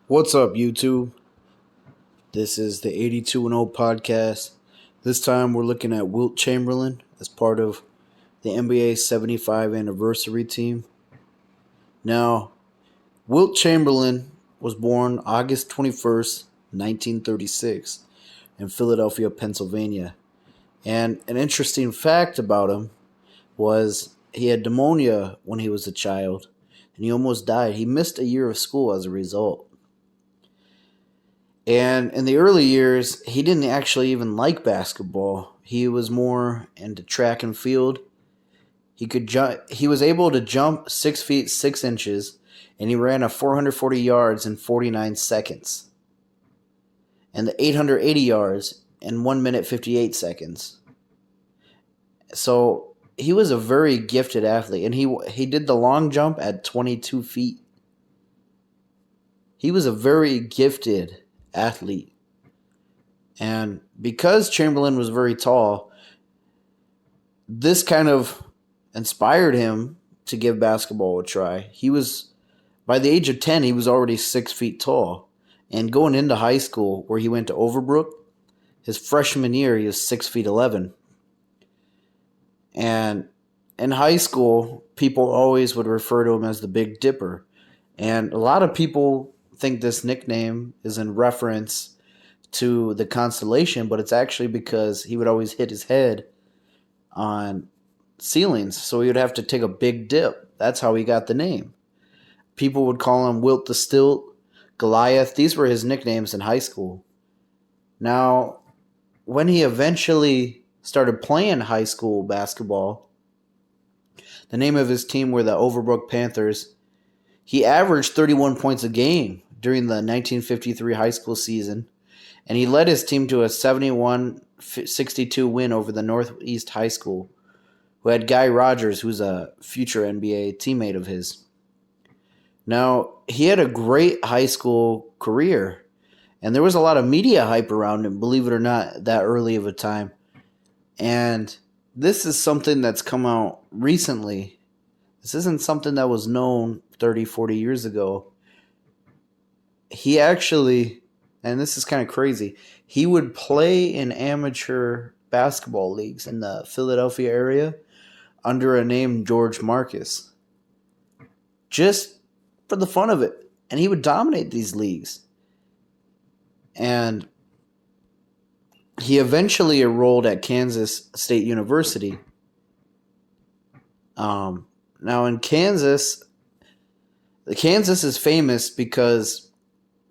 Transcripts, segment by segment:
What's up, YouTube? This is the 82-0 podcast. This time we're looking at Wilt Chamberlain as part of the NBA 75 anniversary team. Now, Wilt Chamberlain was born August 21st, 1936, in Philadelphia, Pennsylvania. And an interesting fact about him was he had pneumonia when he was a child, and he almost died. He missed a year of school as a result. And in the early years, he didn't actually even like basketball. He was more into track and field. He could jump. He was able to jump 6 feet 6 inches, and he ran a 440 yards in 49 seconds, and the 880 yards in 1 minute 58 seconds. So he was a very gifted athlete, and he did the long jump at 22 feet. He was a very gifted athlete. And because Chamberlain was very tall, this kind of inspired him to give basketball a try. By the age of 10, he was already 6 feet tall. And going into high school, where he went to Overbrook, his freshman year, he was 6 feet 11. And in high school, people always would refer to him as the Big Dipper. And a lot of people think this nickname is in reference to the constellation, but it's actually because he would always hit his head on ceilings, so he would have to take a big dip. That's how he got the name. People would call him Wilt the Stilt, Goliath. These were his nicknames in high school. Now, when he eventually started playing high school basketball, the name of his team were the Overbrook Panthers. He averaged 31 points a game during the 1953 high school season, and he led his team to a 71-62 win over the Northeast High School, who had Guy Rogers, who's a future NBA teammate of his. Now, he had a great high school career, and there was a lot of media hype around him, believe it or not, that early of a time. And this is something that's come out recently. This isn't something that was known 30, 40 years ago. He actually, and this is kind of crazy, he would play in amateur basketball leagues in the Philadelphia area under a name George Marcus, just for the fun of it. And he would dominate these leagues. And he eventually enrolled at Kansas State University. Now in Kansas is famous because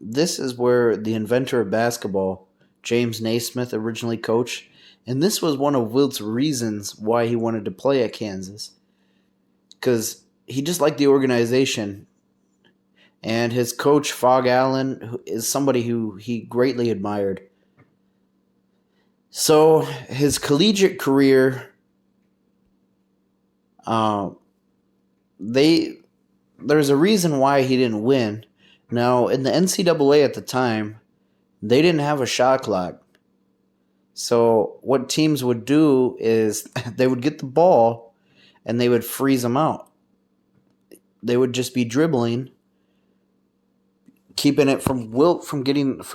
this is where the inventor of basketball, James Naismith, originally coached. And this was one of Wilt's reasons why he wanted to play at Kansas, because he just liked the organization. And his coach, Phog Allen, is somebody who he greatly admired. So his collegiate career, there's a reason why he didn't win. Now, in the NCAA at the time, they didn't have a shot clock. So what teams would do is they would get the ball and they would freeze them out. They would just be dribbling, keeping it from Wilt from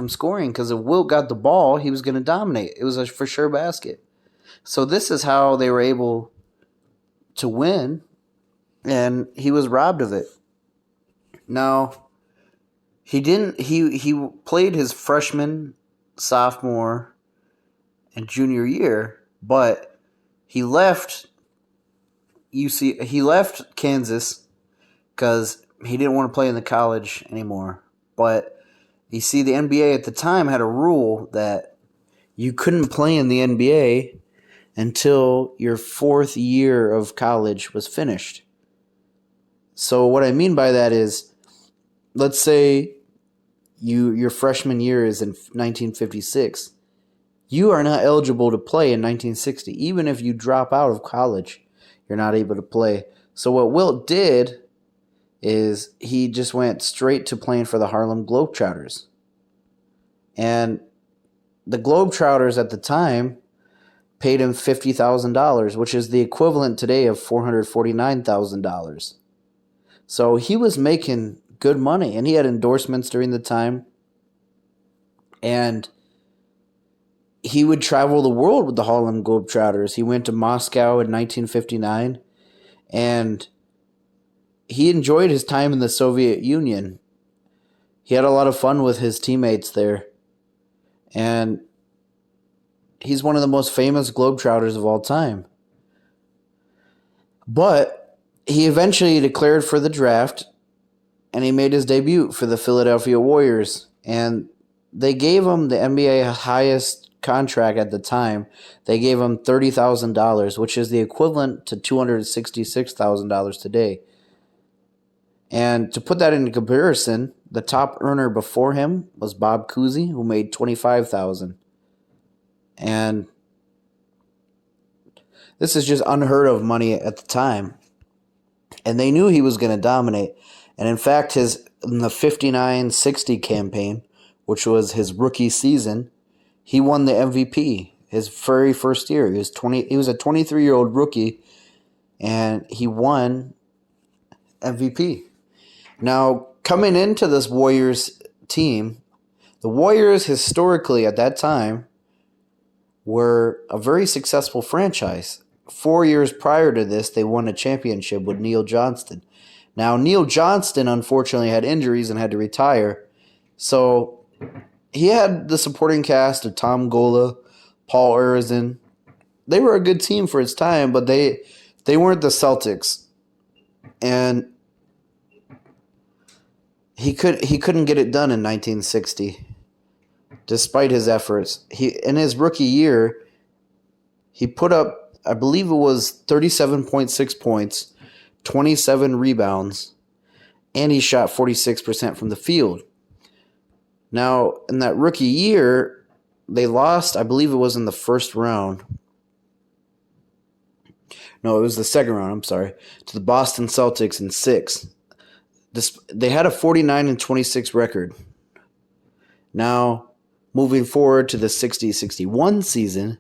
scoring, because if Wilt got the ball, he was going to dominate. It was a for sure basket. So this is how they were able to win, and he was robbed of it. Now, he played his freshman, sophomore, and junior year, but he left Kansas because he didn't want to play in the college anymore. But you see, the NBA at the time had a rule that you couldn't play in the NBA until your fourth year of college was finished. So what I mean by that is, let's say your freshman year is in 1956. You are not eligible to play in 1960. Even if you drop out of college, you're not able to play. So what Wilt did is he just went straight to playing for the Harlem Globetrotters. And the Globetrotters at the time paid him $50,000, which is the equivalent today of $449,000. So he was making good money, and he had endorsements during the time. And he would travel the world with the Harlem Globetrotters. He went to Moscow in 1959, and he enjoyed his time in the Soviet Union. He had a lot of fun with his teammates there. And he's one of the most famous Globetrotters of all time. But he eventually declared for the draft, and he made his debut for the Philadelphia Warriors. And they gave him the NBA highest contract at the time. They gave him $30,000, which is the equivalent to $266,000 today. And to put that into comparison, the top earner before him was Bob Cousy, who made $25,000. And this is just unheard of money at the time. And they knew he was going to dominate. And in fact, in the 59-60 campaign, which was his rookie season, he won the MVP his very first year. He was a 23-year-old rookie, and he won MVP. Now, coming into this Warriors team, the Warriors historically at that time were a very successful franchise. 4 years prior to this, they won a championship with Neil Johnston. Now, Neil Johnston unfortunately had injuries and had to retire, so he had the supporting cast of Tom Gola, Paul Arizin. They were a good team for its time, but they weren't the Celtics. And he couldn't get it done in 1960, despite his efforts. In his rookie year, he put up, I believe it was 37.6 points, 27 rebounds, and he shot 46% from the field. Now, in that rookie year, they lost, I believe it was in the first round. No, it was the second round, I'm sorry, to the Boston Celtics in 6. They had a 49-26 record. Now, moving forward to the 60-61 season,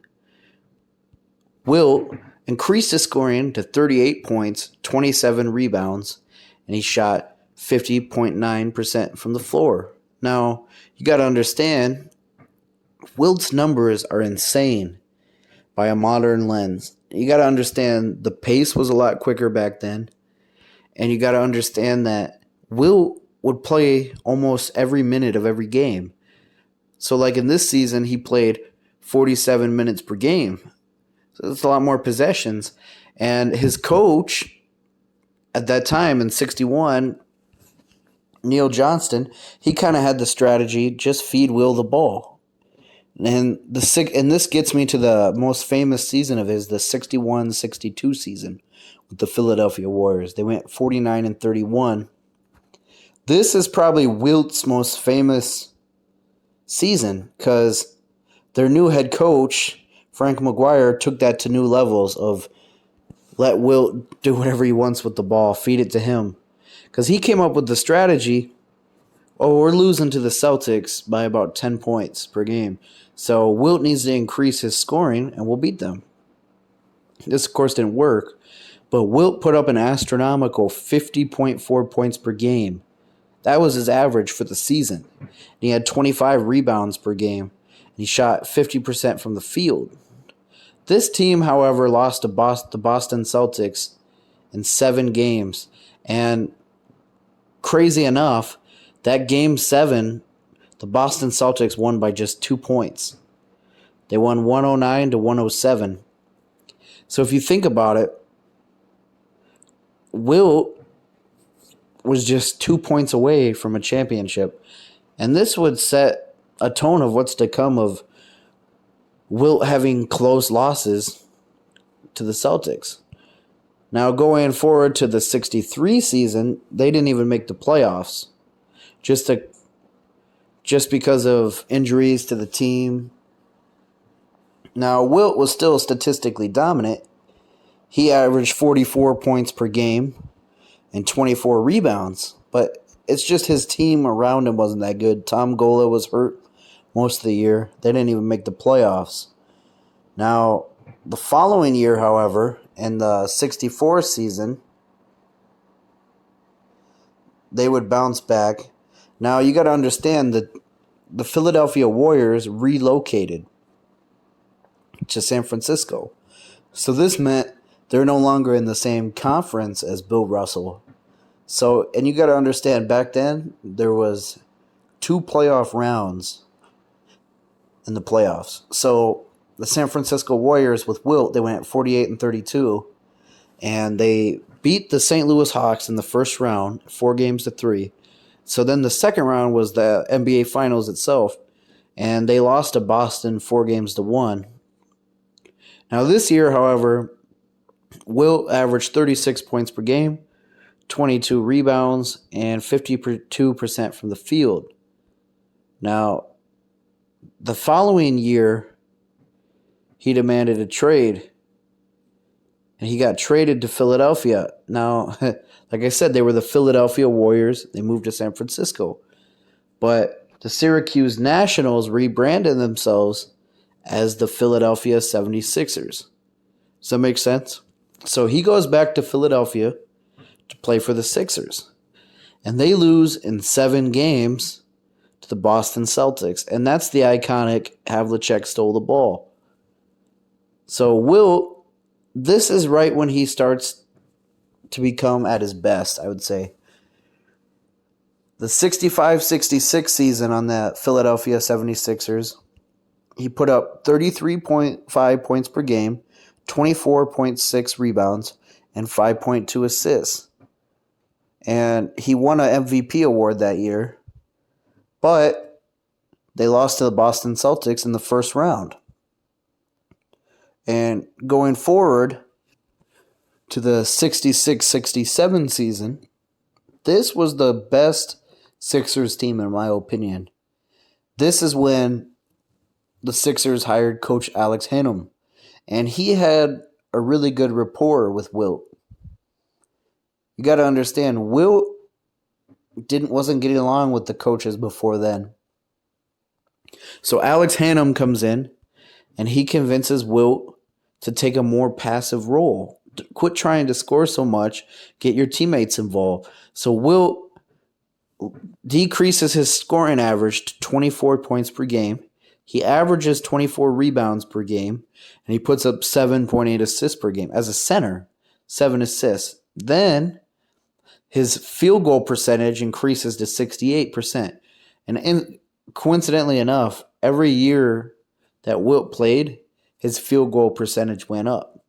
Wilt increased his scoring to 38 points, 27 rebounds, and he shot 50.9% from the floor. Now, you got to understand, Wilt's numbers are insane by a modern lens. You got to understand the pace was a lot quicker back then, and you got to understand that Wilt would play almost every minute of every game. So like in this season, he played 47 minutes per game. So that's a lot more possessions. And his coach at that time in 61, Neil Johnston, he kind of had the strategy, just feed Will the ball. And this gets me to the most famous season of his, the 61-62 season with the Philadelphia Warriors. They went 49-31. This is probably Wilt's most famous season because their new head coach, Frank McGuire, took that to new levels of let Wilt do whatever he wants with the ball, feed it to him. Because he came up with the strategy, we're losing to the Celtics by about 10 points per game. So Wilt needs to increase his scoring and we'll beat them. This, of course, didn't work, but Wilt put up an astronomical 50.4 points per game. That was his average for the season. And he had 25 rebounds per game. And he shot 50% from the field. This team, however, lost to the Boston Celtics in 7 games. And crazy enough, that game 7, the Boston Celtics won by just 2 points. They won 109-107. So if you think about it, Wilt was just 2 points away from a championship. And this would set a tone of what's to come of Wilt having close losses to the Celtics. Now, going forward to the 63 season, they didn't even make the playoffs. Just because of injuries to the team. Now, Wilt was still statistically dominant. He averaged 44 points per game and 24 rebounds. But it's just his team around him wasn't that good. Tom Gola was hurt most of the year. They didn't even make the playoffs. Now, the following year, however, in the 64 season, they would bounce back. Now you got to understand that the Philadelphia Warriors relocated to San Francisco. So this meant they're no longer in the same conference as Bill Russell. So, and you got to understand, back then there was 2 playoff rounds in the playoffs. So the San Francisco Warriors with Wilt, they went 48-32, and they beat the St. Louis Hawks in the first round, 4-3. So then the second round was the NBA Finals itself, and they lost to Boston 4-1. Now this year, however, Wilt averaged 36 points per game, 22 rebounds, and 52% from the field. Now, the following year, he demanded a trade, and he got traded to Philadelphia. Now, like I said, they were the Philadelphia Warriors. They moved to San Francisco. But the Syracuse Nationals rebranded themselves as the Philadelphia 76ers. Does that make sense? So he goes back to Philadelphia to play for the Sixers. And they lose in 7 games to the Boston Celtics. And that's the iconic Havlicek stole the ball. So Wilt, this is right when he starts to become at his best, I would say. The 65-66 season on the Philadelphia 76ers, he put up 33.5 points per game, 24.6 rebounds, and 5.2 assists. And he won an MVP award that year, but they lost to the Boston Celtics in the first round. And going forward to the 66-67 season, this was the best Sixers team in my opinion. This is when the Sixers hired Coach Alex Hannum, and he had a really good rapport with Wilt. You got to understand, Wilt wasn't getting along with the coaches before then. So Alex Hannum comes in, and he convinces Wilt to take a more passive role. Quit trying to score so much. Get your teammates involved. So Wilt decreases his scoring average to 24 points per game. He averages 24 rebounds per game, and he puts up 7.8 assists per game. As a center, 7 assists. Then his field goal percentage increases to 68%. And coincidentally enough, every year that Wilt played, his field goal percentage went up.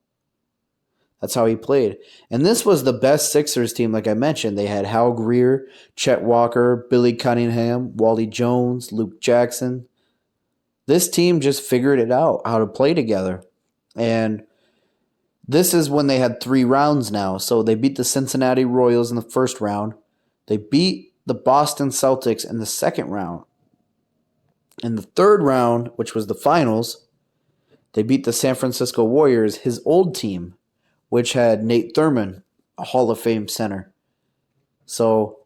That's how he played. And this was the best Sixers team, like I mentioned. They had Hal Greer, Chet Walker, Billy Cunningham, Wally Jones, Luke Jackson. This team just figured it out, how to play together. And this is when they had 3 rounds now. So they beat the Cincinnati Royals in the first round. They beat the Boston Celtics in the second round. In the third round, which was the finals, they beat the San Francisco Warriors, his old team, which had Nate Thurmond, a Hall of Fame center. So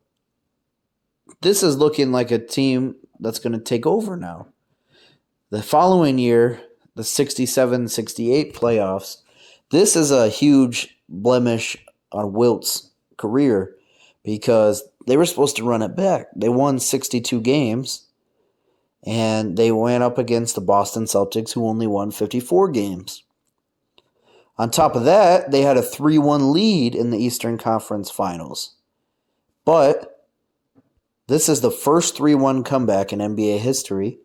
this is looking like a team that's going to take over now. The following year, the 67-68 playoffs, this is a huge blemish on Wilt's career because they were supposed to run it back. They won 62 games, and they went up against the Boston Celtics, who only won 54 games. On top of that, they had a 3-1 lead in the Eastern Conference Finals. But this is the first 3-1 comeback in NBA history.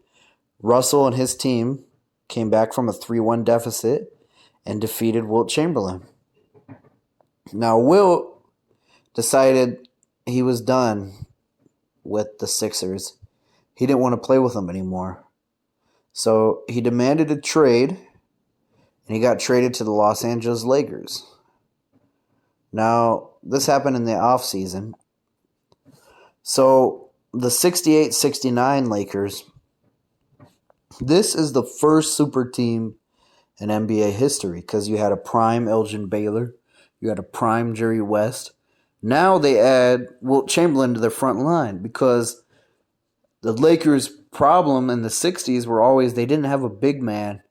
Russell and his team came back from a 3-1 deficit and defeated Wilt Chamberlain. Now, Wilt decided he was done with the Sixers. He didn't want to play with them anymore. So he demanded a trade, and he got traded to the Los Angeles Lakers. Now, this happened in the offseason. So the 68-69 Lakers, this is the first super team in NBA history because you had a prime Elgin Baylor, you had a prime Jerry West. Now they add Wilt Chamberlain to their front line because the Lakers' problem in the 60s were always they didn't have a big man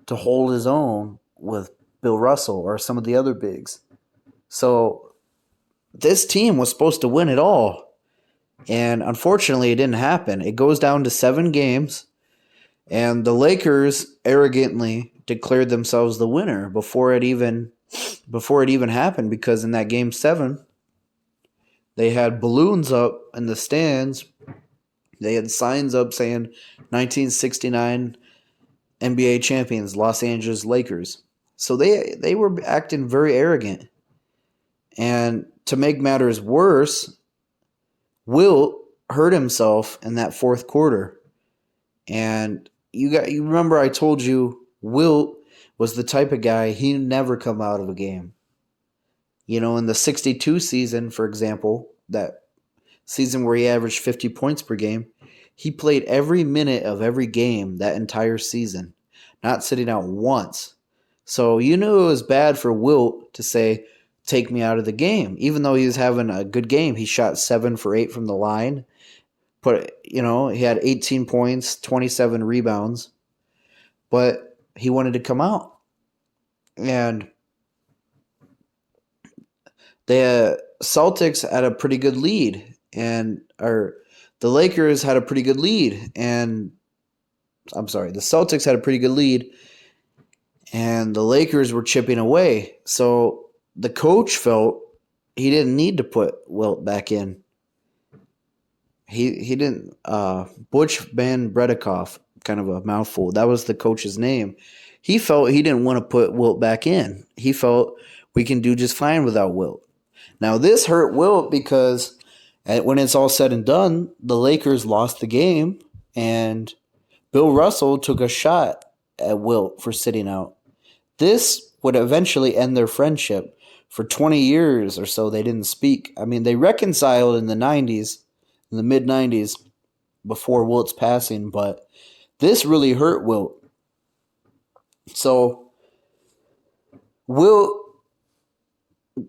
to hold his own with Bill Russell or some of the other bigs. So this team was supposed to win it all. And unfortunately, it didn't happen. It goes down to 7 games, and the Lakers arrogantly declared themselves the winner before it even happened, because in that game 7, they had balloons up in the stands. They had signs up saying 1969 NBA champions, Los Angeles Lakers. So they were acting very arrogant. And to make matters worse, Wilt hurt himself in that fourth quarter. And you remember I told you Wilt was the type of guy, he'd never come out of a game. In the 62 season, for example, that season where he averaged 50 points per game, he played every minute of every game that entire season, not sitting out once. So you knew it was bad for Wilt to say, take me out of the game. Even though he was having a good game, he shot 7 for 8 from the line. He had 18 points, 27 rebounds, but he wanted to come out. And the Celtics had a pretty good lead, the Lakers had a pretty good lead, the Celtics had a pretty good lead, and the Lakers were chipping away. So the coach felt he didn't need to put Wilt back in. He didn't. Butch Van Bredikoff, kind of a mouthful. That was the coach's name. He felt he didn't want to put Wilt back in. He felt we can do just fine without Wilt. Now this hurt Wilt because when it's all said and done, the Lakers lost the game, and Bill Russell took a shot at Wilt for sitting out. This would eventually end their friendship. For 20 years or so, they didn't speak. I mean, they reconciled in the 90s, in the mid-90s, before Wilt's passing, but this really hurt Wilt. So, Wilt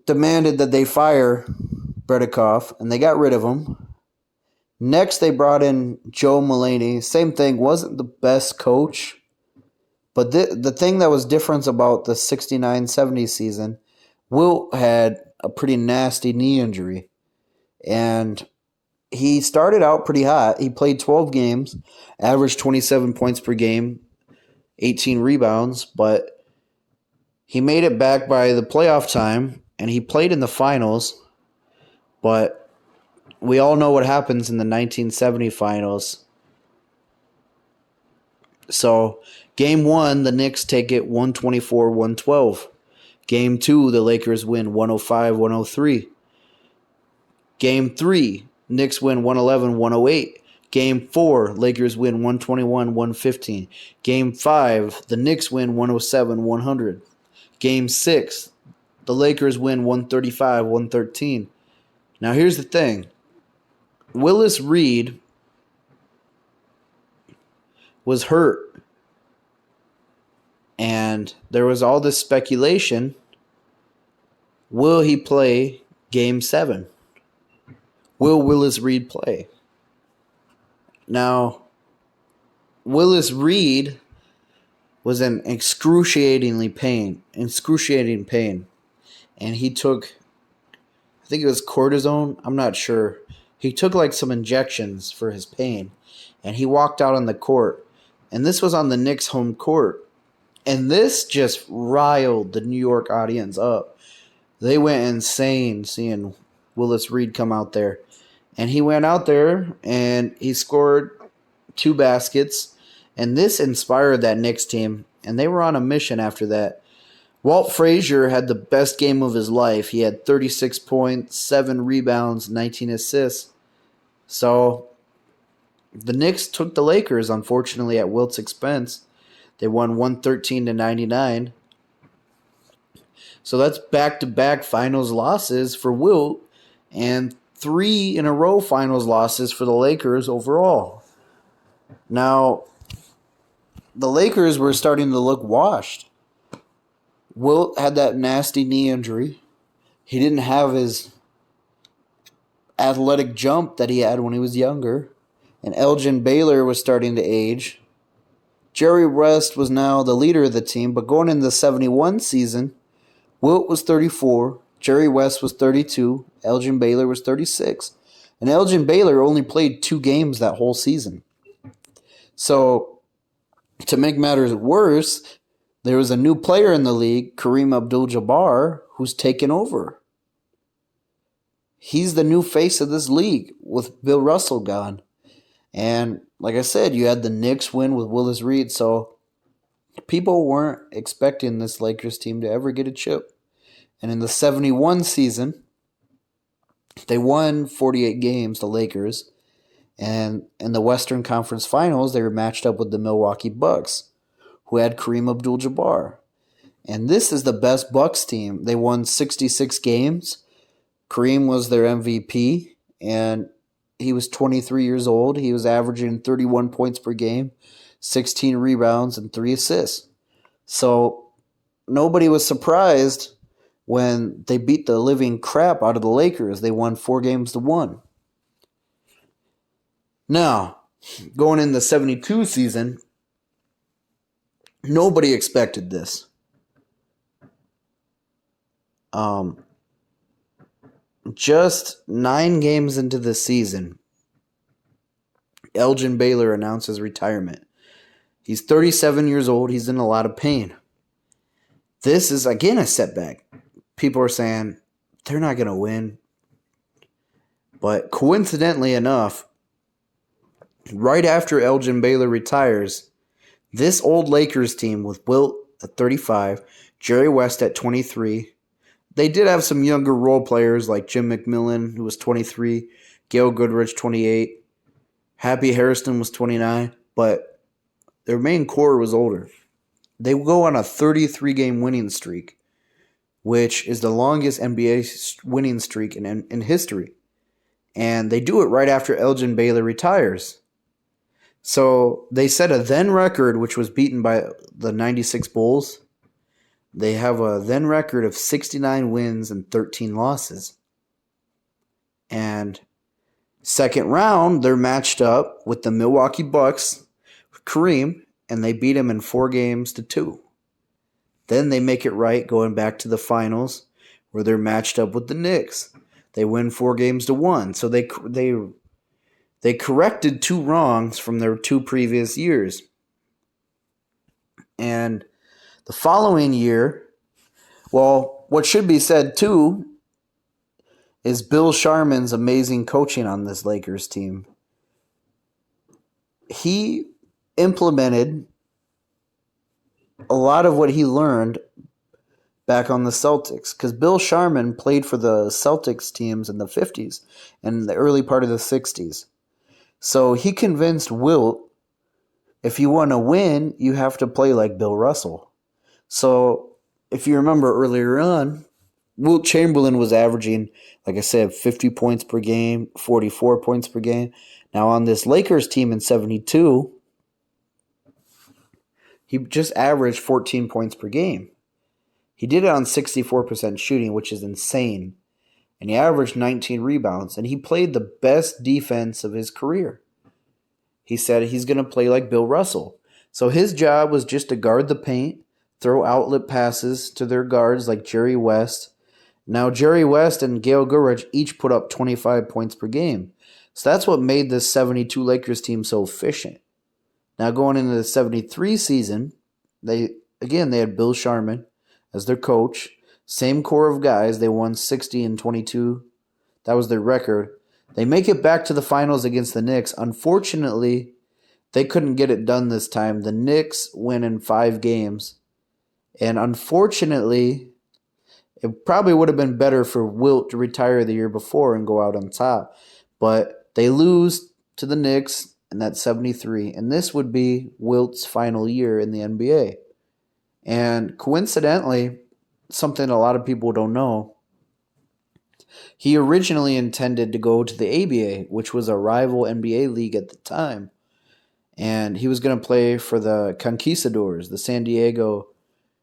demanded that they fire Bredikoff, and they got rid of him. Next, they brought in Joe Mulaney. Same thing, wasn't the best coach, but the thing that was different about the 69-70 season, Wilt had a pretty nasty knee injury, and he started out pretty hot. He played 12 games, averaged 27 points per game, 18 rebounds, but he made it back by the playoff time, and he played in the finals, but we all know what happens in the 1970 finals. So, game 1, the Knicks take it 124-112. Game 2, the Lakers win 105-103. Game 3, Knicks win 111-108. Game 4, Lakers win 121-115. Game 5, the Knicks win 107-100. Game 6, the Lakers win 135-113. Now here's the thing. Willis Reed was hurt. And there was all this speculation. Will he play Game 7? Will Willis Reed play? Now, Willis Reed was in excruciating pain. And he took, I think it was cortisone, I'm not sure. He took like some injections for his pain. And he walked out on the court. And this was on the Knicks' home court. And this just riled the New York audience up. They went insane seeing Willis Reed come out there. And he went out there and he scored 2 baskets. And this inspired that Knicks team. And they were on a mission after that. Walt Frazier had the best game of his life. He had 36 points, 7 rebounds, 19 assists. So the Knicks took the Lakers, unfortunately, at Wilt's expense. They won 113-99. So that's back-to-back finals losses for Wilt and 3 in a row finals losses for the Lakers overall. Now, the Lakers were starting to look washed. Wilt had that nasty knee injury. He didn't have his athletic jump that he had when he was younger. And Elgin Baylor was starting to age. Jerry West was now the leader of the team, but going into the 71 season, Wilt was 34, Jerry West was 32, Elgin Baylor was 36. And Elgin Baylor only played 2 games that whole season. So, to make matters worse, there was a new player in the league, Kareem Abdul-Jabbar, who's taken over. He's the new face of this league with Bill Russell gone. And like I said, you had the Knicks win with Willis Reed, so people weren't expecting this Lakers team to ever get a chip. And in the 71 season, they won 48 games, the Lakers. And in the Western Conference Finals, they were matched up with the Milwaukee Bucks, who had Kareem Abdul-Jabbar. And this is the best Bucks team. They won 66 games. Kareem was their MVP, and he was 23 years old. He was averaging 31 points per game, 16 rebounds, and 3 assists. So nobody was surprised when they beat the living crap out of the Lakers. They won 4 games to 1. Now, going in the 72 season, nobody expected this. Just 9 games into the season, Elgin Baylor announces retirement. He's 37 years old. He's in a lot of pain. This is, again, a setback. People are saying they're not going to win. But coincidentally enough, right after Elgin Baylor retires, this old Lakers team with Wilt at 35, Jerry West at 23, they did have some younger role players like Jim McMillan, who was 23, Gail Goodrich, 28, Happy Harrison was 29, but their main core was older. They will go on a 33-game winning streak, which is the longest NBA winning streak in history. And they do it right after Elgin Baylor retires. So they set a then record, which was beaten by the 96 Bulls. They have a then record of 69 wins and 13 losses. And second round, they're matched up with the Milwaukee Bucks, Kareem, and they beat him in 4 games to 2. Then they make it right going back to the finals where they're matched up with the Knicks. They win 4 games to 1. So they corrected 2 wrongs from their 2 previous years. And the following year, well, what should be said too is Bill Sharman's amazing coaching on this Lakers team. He implemented a lot of what he learned back on the Celtics, because Bill Sharman played for the Celtics teams in the 50s and the early part of the 60s. So he convinced Wilt, if you want to win, you have to play like Bill Russell. So if you remember earlier on, Wilt Chamberlain was averaging, like I said, 50 points per game, 44 points per game. Now on this Lakers team in 72, he just averaged 14 points per game. He did it on 64% shooting, which is insane. And he averaged 19 rebounds. And he played the best defense of his career. He said he's going to play like Bill Russell. So his job was just to guard the paint, throw outlet passes to their guards like Jerry West. Now, Jerry West and Gail Goodrich each put up 25 points per game. So that's what made this 72 Lakers team so efficient. Now, going into the 73 season, they had Bill Sharman as their coach. Same core of guys. They won 60 and 22. That was their record. They make it back to the finals against the Knicks. Unfortunately, they couldn't get it done this time. The Knicks win in 5 games. And unfortunately, it probably would have been better for Wilt to retire the year before and go out on top. But they lose to the Knicks in that 73. And this would be Wilt's final year in the NBA. And coincidentally, something a lot of people don't know, he originally intended to go to the ABA, which was a rival NBA league at the time. And he was going to play for the Conquistadors, the San Diego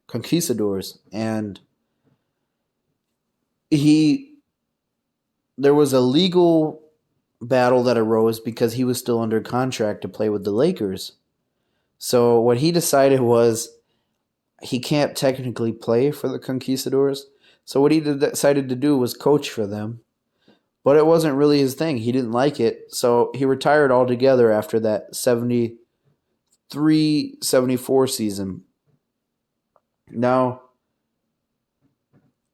Conquistadors. And there was a legal battle that arose because he was still under contract to play with the Lakers. So what he decided was he can't technically play for the Conquistadors. So what he decided to do was coach for them. but it wasn't really his thing. He didn't like it, so he retired altogether after that 73-74 season. Now,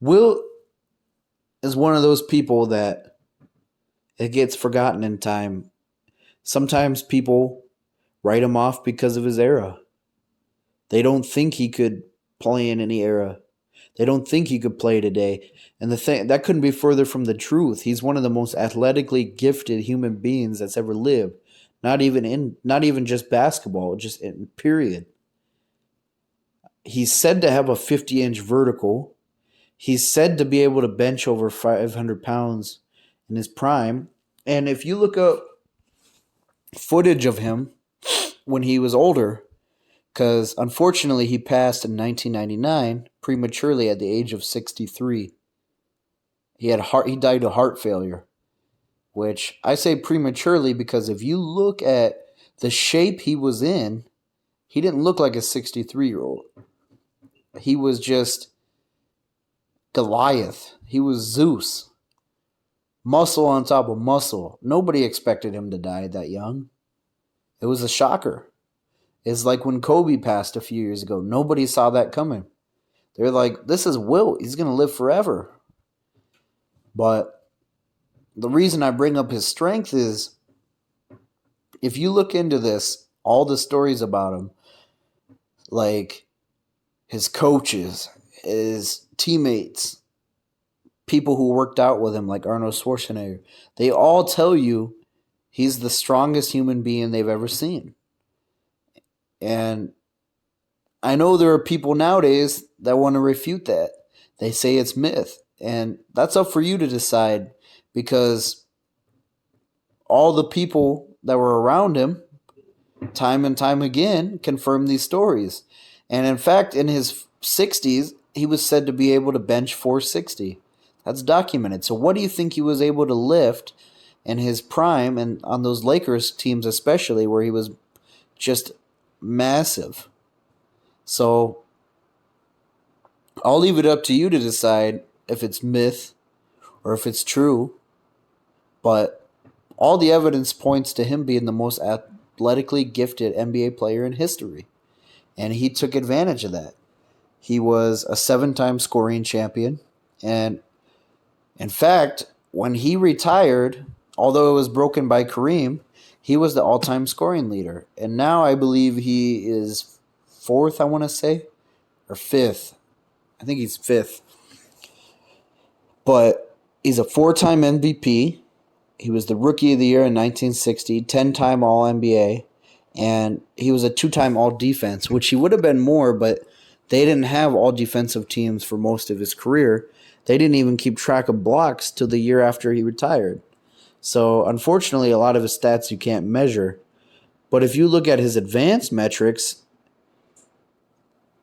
Wilt is one of those people that it gets forgotten in time. Sometimes people write him off because of his era. They don't think he could play in any era. They don't think he could play today. And the thing that couldn't be further from the truth. He's one of the most athletically gifted human beings that's ever lived. Not even just basketball, just in period. He's said to have a 50-inch vertical. He's said to be able to bench over 500 pounds in his prime. And if you look up footage of him when he was older, because unfortunately he passed in 1999 prematurely at the age of 63. He died of heart failure, which I say prematurely because if you look at the shape he was in, he didn't look like a 63-year-old. He was just Goliath. He was Zeus. Muscle on top of muscle. Nobody expected him to die that young. It was a shocker. It's like when Kobe passed a few years ago. Nobody saw that coming. They're like, this is Wilt. He's going to live forever. But the reason I bring up his strength is if you look into this, all the stories about him, like his coaches, his teammates, people who worked out with him like Arnold Schwarzenegger, they all tell you he's the strongest human being they've ever seen. And I know there are people nowadays that want to refute that. They say it's myth. And that's up for you to decide because all the people that were around him, time and time again, confirm these stories. And in fact, in his 60s, he was said to be able to bench 460. That's documented. So what do you think he was able to lift in his prime and on those Lakers teams especially where he was just massive? So I'll leave it up to you to decide if it's myth or if it's true. But all the evidence points to him being the most athletically gifted NBA player in history. And he took advantage of that. He was a 7-time scoring champion. And in fact, when he retired, although it was broken by Kareem, he was the all-time scoring leader. And now I believe he is fourth, I want to say, or fifth. I think he's fifth. But he's a 4-time MVP. He was the Rookie of the Year in 1960, 10-time All-NBA, and he was a 2-time All-Defense, which he would have been more, but they didn't have all-defensive teams for most of his career. They didn't even keep track of blocks till the year after he retired. So, unfortunately, a lot of his stats you can't measure. But if you look at his advanced metrics,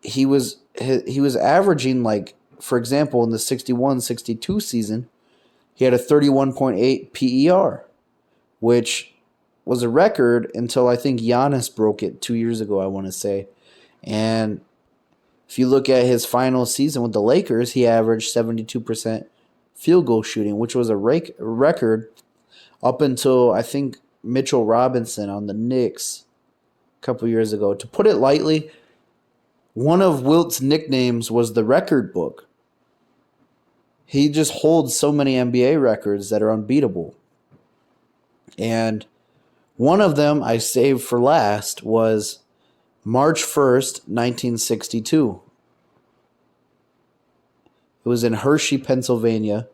he was averaging, like, for example, in the 61-62 season, he had a 31.8 PER, which was a record until I think Giannis broke it 2 years ago, I want to say. And if you look at his final season with the Lakers, he averaged 72% field goal shooting, which was a record up until, I think, Mitchell Robinson on the Knicks a couple years ago. To put it lightly, one of Wilt's nicknames was the record book. He just holds so many NBA records that are unbeatable. And one of them I saved for last was March 1st, 1962. It was in Hershey, Pennsylvania.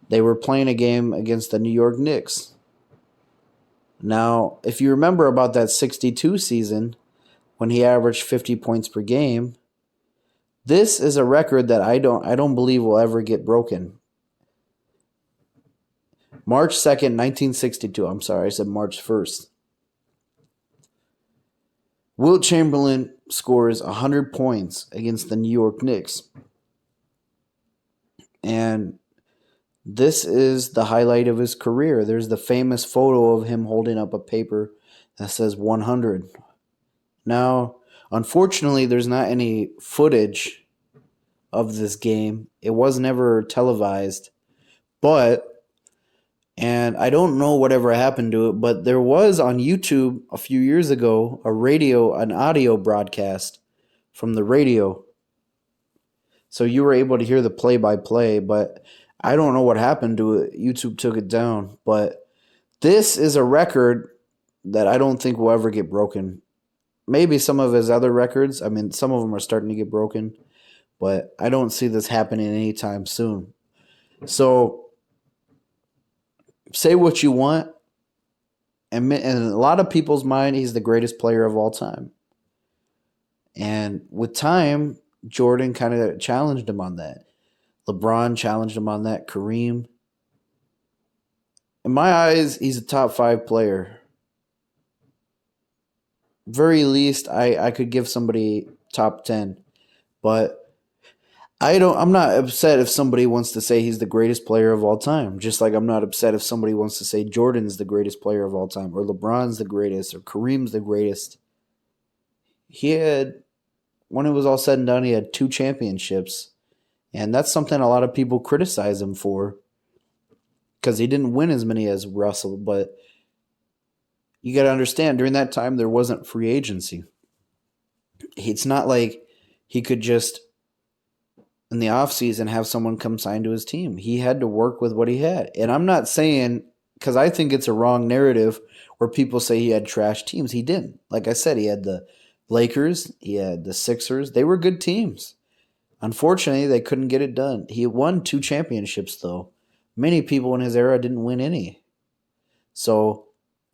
They were playing a game against the New York Knicks. Now, if you remember about that 62 season, when he averaged 50 points per game, this is a record that I don't believe will ever get broken. March 2nd, 1962. I'm sorry, I said March 1st. Wilt Chamberlain scores 100 points against the New York Knicks. And this is the highlight of his career. There's the famous photo of him holding up a paper that says 100. Now, unfortunately, there's not any footage of this game. It was never televised. But And I don't know whatever happened to it, but there was on YouTube a few years ago an audio broadcast from the radio. So you were able to hear the play by play, but I don't know what happened to it. YouTube took it down. But this is a record that I don't think will ever get broken. Maybe some of his other records, I mean, some of them are starting to get broken, but I don't see this happening anytime soon. So say what you want, and in a lot of people's mind, he's the greatest player of all time. And with time, Jordan kind of challenged him on that. LeBron challenged him on that. Kareem. In my eyes, he's a top 5 player. Very least, I could give somebody top 10. But I'm not upset if somebody wants to say he's the greatest player of all time. Just like I'm not upset if somebody wants to say Jordan's the greatest player of all time, or LeBron's the greatest, or Kareem's the greatest. He had, when it was all said and done, he had 2 championships. And that's something a lot of people criticize him for, because he didn't win as many as Russell. But you got to understand, during that time, there wasn't free agency. It's not like he could just, in the offseason, have someone come sign to his team. He had to work with what he had. And I'm not saying, because I think it's a wrong narrative where people say he had trash teams. He didn't. Like I said, he had the Lakers, he had the Sixers. They were good teams. Unfortunately, they couldn't get it done. He won 2 championships, though. Many people in his era didn't win any. So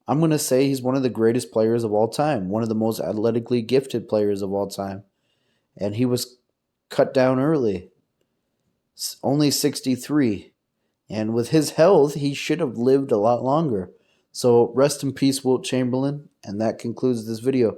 I'm going to say he's one of the greatest players of all time, one of the most athletically gifted players of all time. And he was cut down early, only 63. And with his health, he should have lived a lot longer. So rest in peace, Wilt Chamberlain. And that concludes this video.